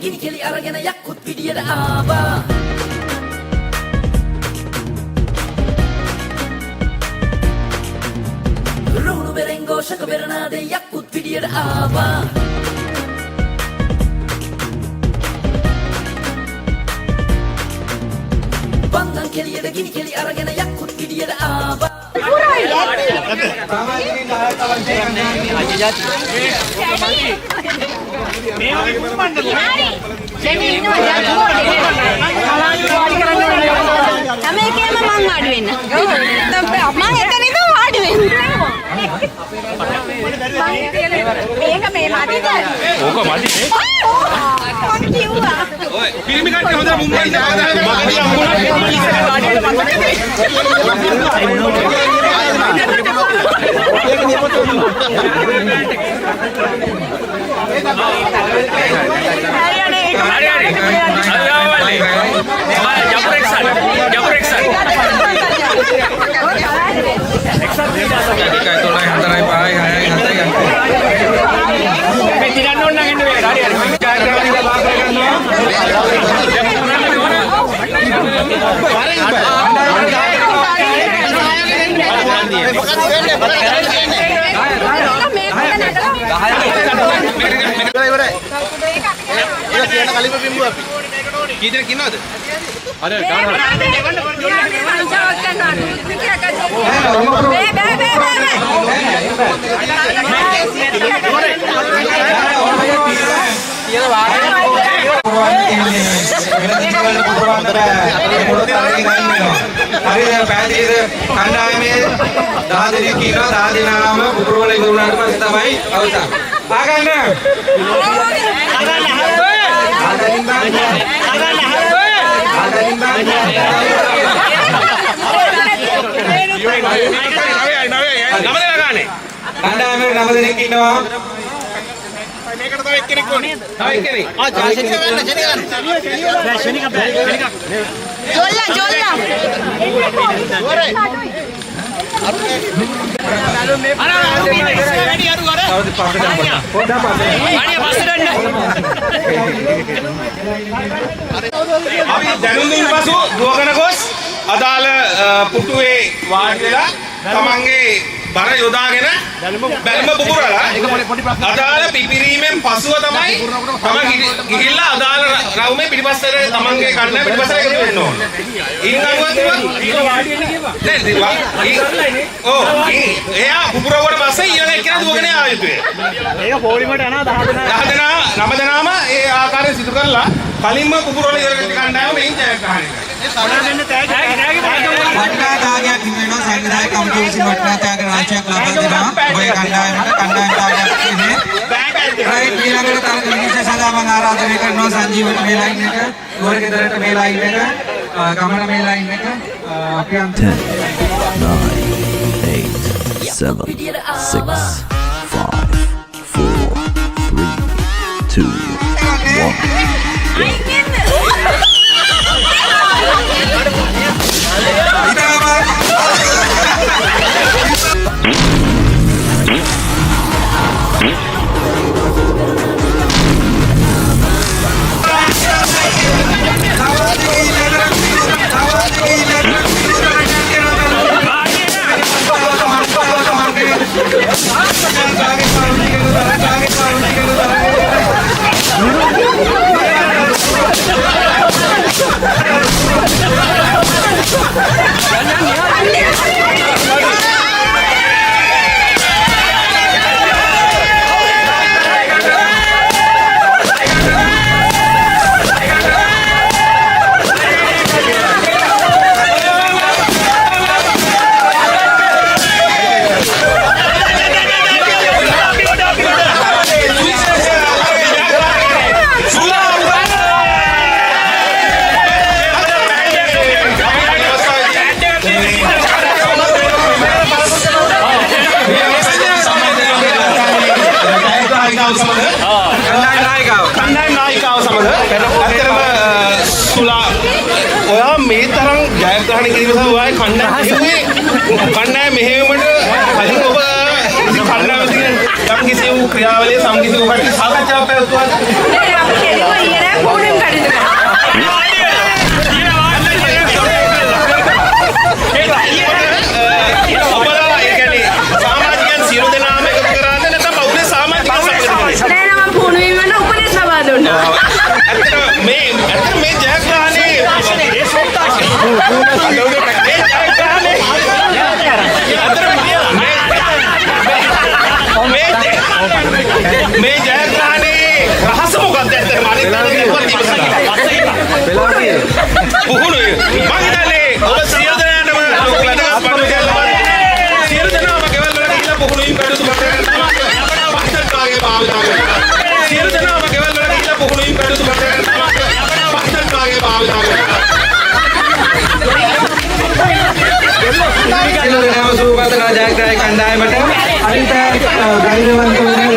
ගිනි කෙලි අරගෙන යක්කුත් පිටියට ආවා රුණු බෙරෙන් ഘോഷක බෙරනාදේ යක්කුත් පිටියට ආවා බන්දන් කෙලියට ගිනි කෙලි අරගෙන යක්කුත් පිටියට ආවා අදාළ පුටුවේ වාඩි වෙලා තමන්ගේ බර යොදාගෙන බැලුම පුපුරලා අදාළ පිපිරීමෙන් පසුව තමයි ගිහිල්ලා අදාළ රවුමේ පිටිපස්සට තමන්ගේ කන්න පිටිපස්සට එකතු වෙන්න ඕන. එයා පුපුරවට පස්සේ ඊළඟ එක්කෙනා දුවගෙන ආව යුතුයි. ඒක පොලිමට යනවා 10 දෙනාම ඒ ආකාරයෙන් සිදු කරලා කලින්ම පුපුරවල ඉවර වෙච්ච කණ්ඩායම මෙයින් ජයග්‍රහණය කරනවා. වටිනාතාවයක් හිමිවෙනවා සංවිධායක කමිටුව විසින් වටිනාතාවක රාශියක් ලබා දෙනවා ඔය කණ්ඩායමට කණ්ඩායමතාවයක් ඉන්නේ රයිට් ඊළඟට තරග විනිශ්චය සඳහා මම ආරාධනය කරනවා සංජීවට මේ ලයින් එක ගෝරගෙදරට මේ ලයින් එක ගමන මේ ලයින් එක අපි 10 9 8 7 6 5 4 3 2 කණ්ඩායම් නායිකාව සමග ඇත්තටම සුලා ඔයා මේ තරම් ජයග්‍රහණය කිරීම සඳහා ඔයාගේ කණ්ඩායම මෙහෙයුමට කලින් ඔබ කණ්ඩායමකින් යම් කිසි ක්‍රියාවලිය සම්ගිසිකු කට්ටිය සාකච්ඡාවක් පැවැත්වුවා. නෑ අපි කෙලිම ඊයේ ෆෝනෙන් කඩින්න ඔබලා ඒ කියන්නේ සමාජිකයන් සියලු දෙනාම එකතු කරාද නැත්නම් බෞද්ධ සමාජික සම්ප්‍රදාය? නෑ නම ෆෝනුවෙන් වන්න උපදෙස් ලබා දුන්නා. ඇත්තට මේ ජයග්‍රහණේ මේ ජයග්‍රහණේ රහස මොකක්ද ඇත්තටම අනිත් පුහුණුවේ මම හිතන්නේ ඔබ සියලු දෙනාටම ලොකු ලඩගස් පටු කියලා සියලු දෙනාම ගෙවල් වල ගිහිල්ලා පුහුණුවීම් කටයුතු කරනවා පස්තරකාගේ භාවිතා කරනවා සියලු දෙනාම ගෙවල් වල ගිහිල්ලා පුහුණුවීම් කටයුතු කරනවා පස්තරකාගේ භාවිතා කරනවා සියලු දෙනාම සුවපත් ජයග්‍රහයි කණ්ඩායමට අනිත් ධෛර්යවන්ත වෙන